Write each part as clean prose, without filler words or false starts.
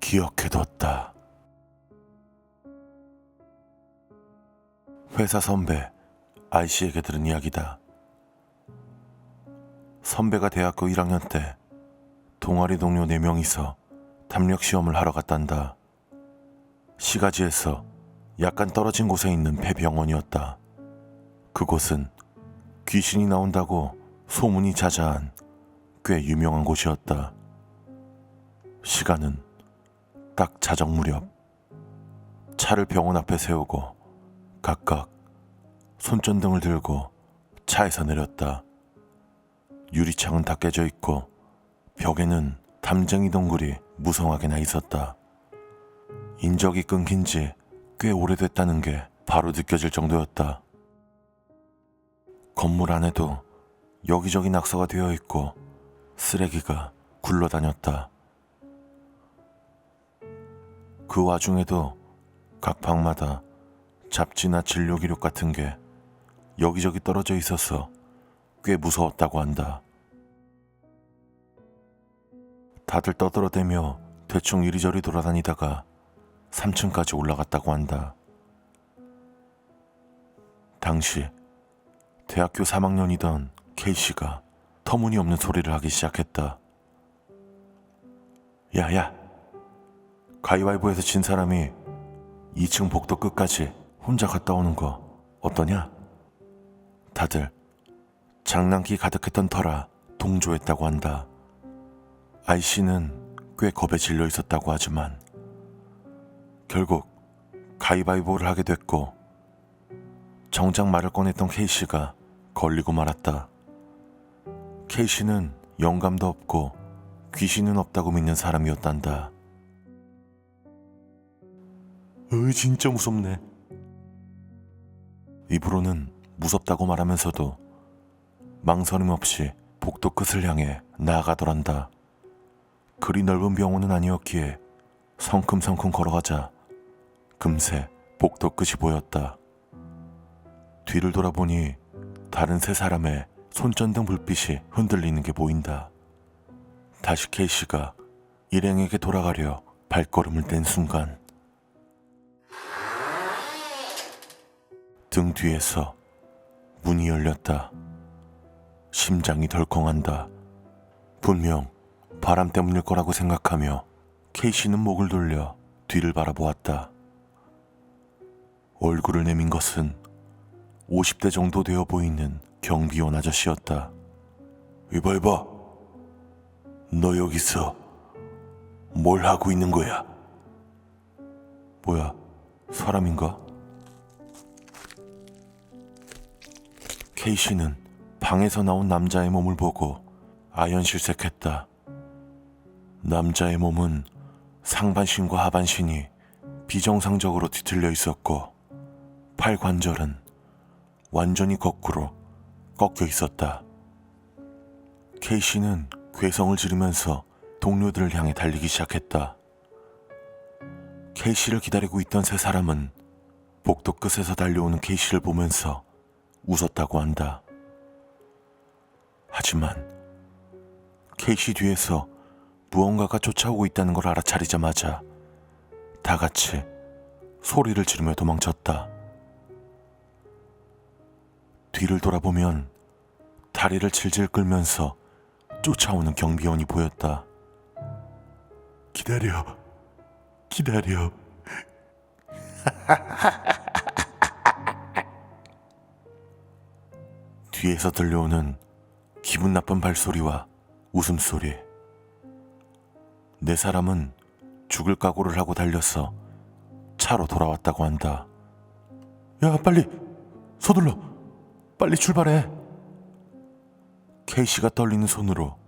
기억해뒀다. 회사 선배 아이씨에게 들은 이야기다. 선배가 대학교 1학년 때 동아리 동료 4명이서 담력 시험을 하러 갔단다. 시가지에서 약간 떨어진 곳에 있는 폐병원이었다. 그곳은 귀신이 나온다고 소문이 자자한 꽤 유명한 곳이었다. 시간은 딱 자정 무렵. 차를 병원 앞에 세우고 각각 손전등을 들고 차에서 내렸다. 유리창은 다 깨져 있고 벽에는 담쟁이 동굴이 무성하게 나 있었다. 인적이 끊긴 지 꽤 오래됐다는 게 바로 느껴질 정도였다. 건물 안에도 여기저기 낙서가 되어 있고 쓰레기가 굴러다녔다. 그 와중에도 각 방마다 잡지나 진료 기록 같은 게 여기저기 떨어져 있어서 꽤 무서웠다고 한다. 다들 떠들어대며 대충 이리저리 돌아다니다가 3층까지 올라갔다고 한다. 당시 대학교 3학년이던 K씨가 터무니없는 소리를 하기 시작했다. 야야, 가위바위보에서 진 사람이 2층 복도 끝까지 혼자 갔다 오는 거 어떠냐? 다들 장난기 가득했던 터라 동조했다고 한다. 아이씨는 꽤 겁에 질려 있었다고 하지만 결국 가위바위보를 하게 됐고 정작 말을 꺼냈던 K씨가 걸리고 말았다. K씨는 영감도 없고 귀신은 없다고 믿는 사람이었단다. 진짜 무섭네. 입으로는 무섭다고 말하면서도 망설임 없이 복도 끝을 향해 나아가더란다. 그리 넓은 병원은 아니었기에 성큼성큼 걸어가자 금세 복도 끝이 보였다. 뒤를 돌아보니 다른 3사람의 손전등 불빛이 흔들리는 게 보인다. 다시 K씨가 일행에게 돌아가려 발걸음을 뗀 순간 등 뒤에서 문이 열렸다. 심장이 덜컹한다. 분명 바람 때문일 거라고 생각하며 K씨는 목을 돌려 뒤를 바라보았다. 얼굴을 내민 것은 50대 정도 되어 보이는 경비원 아저씨였다. 이봐, 너 여기서 뭘 하고 있는 거야? 뭐야, 사람인가? K씨는 방에서 나온 남자의 몸을 보고 아연실색했다. 남자의 몸은 상반신과 하반신이 비정상적으로 뒤틀려 있었고 팔 관절은 완전히 거꾸로 꺾여 있었다. K씨는 괴성을 지르면서 동료들을 향해 달리기 시작했다. K씨를 기다리고 있던 3사람은 복도 끝에서 달려오는 K씨를 보면서 웃었다고 한다. 하지만 K씨 뒤에서 무언가가 쫓아오고 있다는 걸 알아차리자마자 다 같이 소리를 지르며 도망쳤다. 뒤를 돌아보면 다리를 질질 끌면서 쫓아오는 경비원이 보였다. 기다려. 뒤에서 들려오는 기분 나쁜 발소리와 웃음소리. 4사람은 죽을 각오를 하고 달려서 차로 돌아왔다고 한다. 야, 빨리 서둘러. 빨리 출발해. K씨가 떨리는 손으로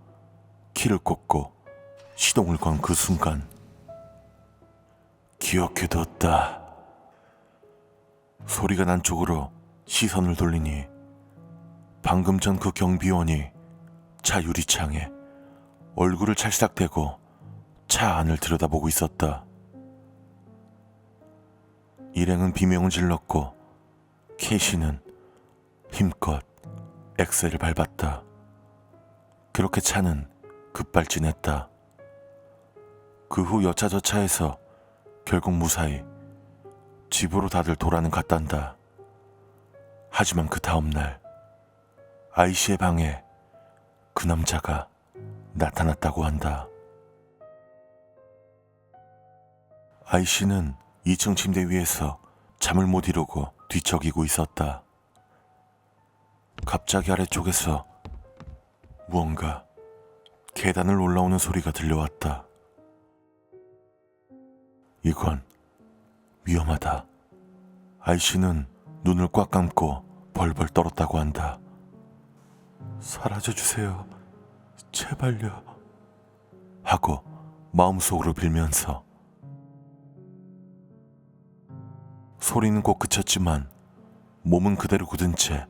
키를 꽂고 시동을 건 그 순간 기억해뒀다. 소리가 난 쪽으로 시선을 돌리니 방금 전 그 경비원이 차 유리창에 얼굴을 찰싹대고 차 안을 들여다보고 있었다. 일행은 비명을 질렀고 K씨는 힘껏 엑셀을 밟았다. 그렇게 차는 급발진했다. 그 후 여차저차해서 결국 무사히 집으로 다들 돌아는 갔단다. 하지만 그 다음날 아이씨의 방에 그 남자가 나타났다고 한다. 아이씨는 2층 침대 위에서 잠을 못 이루고 뒤척이고 있었다. 갑자기 아래쪽에서 무언가 계단을 올라오는 소리가 들려왔다. 이건 위험하다. 아이씨는 눈을 꽉 감고 벌벌 떨었다고 한다. 사라져주세요. 제발요. 하고 마음속으로 빌면서 소리는 곧 그쳤지만 몸은 그대로 굳은 채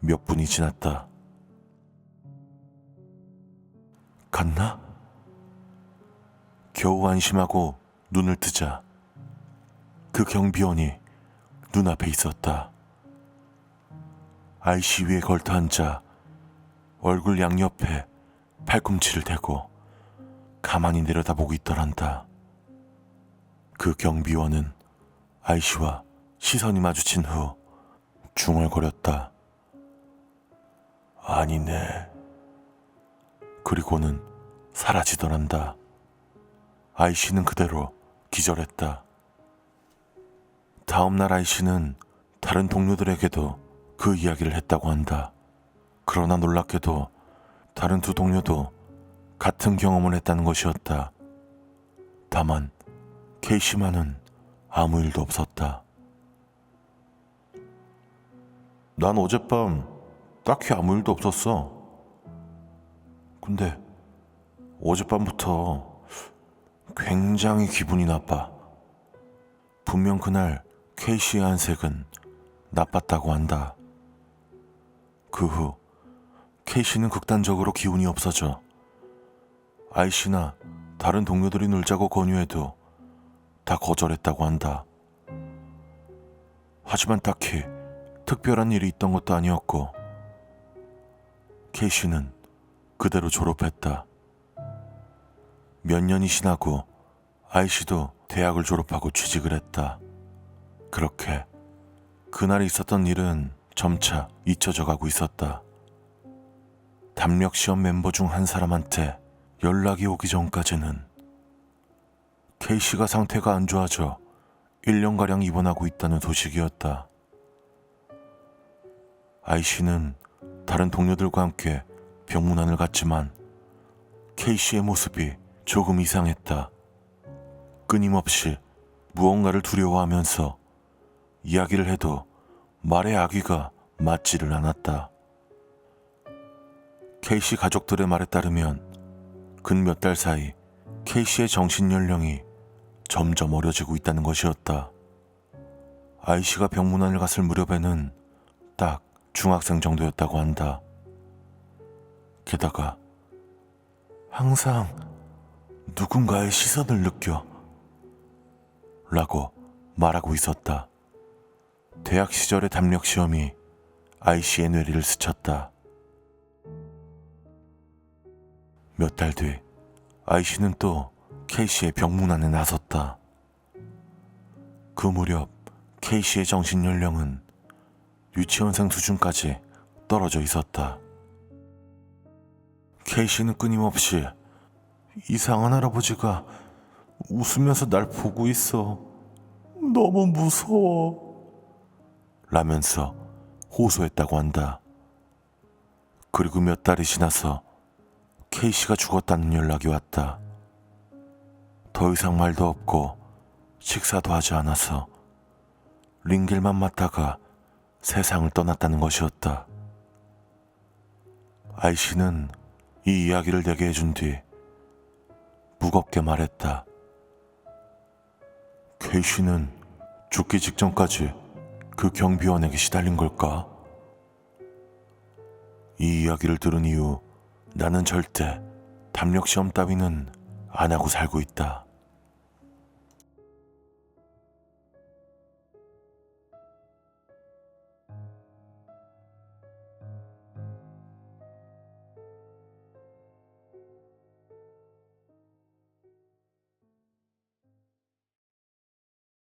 몇 분이 지났다. 갔나? 겨우 안심하고 눈을 뜨자 그 경비원이 눈앞에 있었다. 아이씨 위에 걸터 앉아 얼굴 양옆에 팔꿈치를 대고 가만히 내려다보고 있더란다. 그 경비원은 아이씨와 시선이 마주친 후 중얼거렸다. 아니네. 그리고는 사라지더란다. 아이씨는 그대로 기절했다. 다음날 아이씨는 다른 동료들에게도 그 이야기를 했다고 한다. 그러나 놀랍게도 다른 두 동료도 같은 경험을 했다는 것이었다. 다만 케이씨만은 아무 일도 없었다. 난 어젯밤 딱히 아무 일도 없었어. 근데 어젯밤부터 굉장히 기분이 나빠. 분명 그날 케이씨의 안색은 나빴다고 한다. 그 후 케이씨는 극단적으로 기운이 없어져 아이씨나 다른 동료들이 놀자고 권유해도 다 거절했다고 한다. 하지만 딱히 특별한 일이 있던 것도 아니었고 케이씨는 그대로 졸업했다. 몇 년이 지나고 아이씨도 대학을 졸업하고 취직을 했다. 그렇게 그날 있었던 일은 점차 잊혀져 가고 있었다. 담력시험 멤버 중 한 사람한테 연락이 오기 전까지는 케이씨가 상태가 안 좋아져 1년가량 입원하고 있다는 소식이었다. 아이씨는 다른 동료들과 함께 병문안을 갔지만 케이씨의 모습이 조금 이상했다. 끊임없이 무언가를 두려워하면서 이야기를 해도 말의 아귀가 맞지를 않았다. 케이씨 가족들의 말에 따르면 근 몇 달 사이 케이씨의 정신 연령이 점점 어려지고 있다는 것이었다. 아이씨가 병문안을 갔을 무렵에는 딱 중학생 정도였다고 한다. 게다가 항상 누군가의 시선을 느껴 라고 말하고 있었다. 대학 시절의 담력 시험이 아이씨의 뇌리를 스쳤다. 몇 달 뒤 아이씨는 또 케이씨의 병문안에 나섰다. 그 무렵 케이씨의 정신 연령은 유치원생 수준까지 떨어져 있었다. 케이씨는 끊임없이 이상한 할아버지가 웃으면서 날 보고 있어. 너무 무서워. 라면서 호소했다고 한다. 그리고 몇 달이 지나서 케이씨가 죽었다는 연락이 왔다. 더 이상 말도 없고 식사도 하지 않아서 링겔만 맞다가 세상을 떠났다는 것이었다. 아이씨는 이 이야기를 내게 해준 뒤 무겁게 말했다. 케이씨는 죽기 직전까지 그 경비원에게 시달린 걸까? 이 이야기를 들은 이후 나는 절대 담력시험 따위는 안 하고 살고 있다.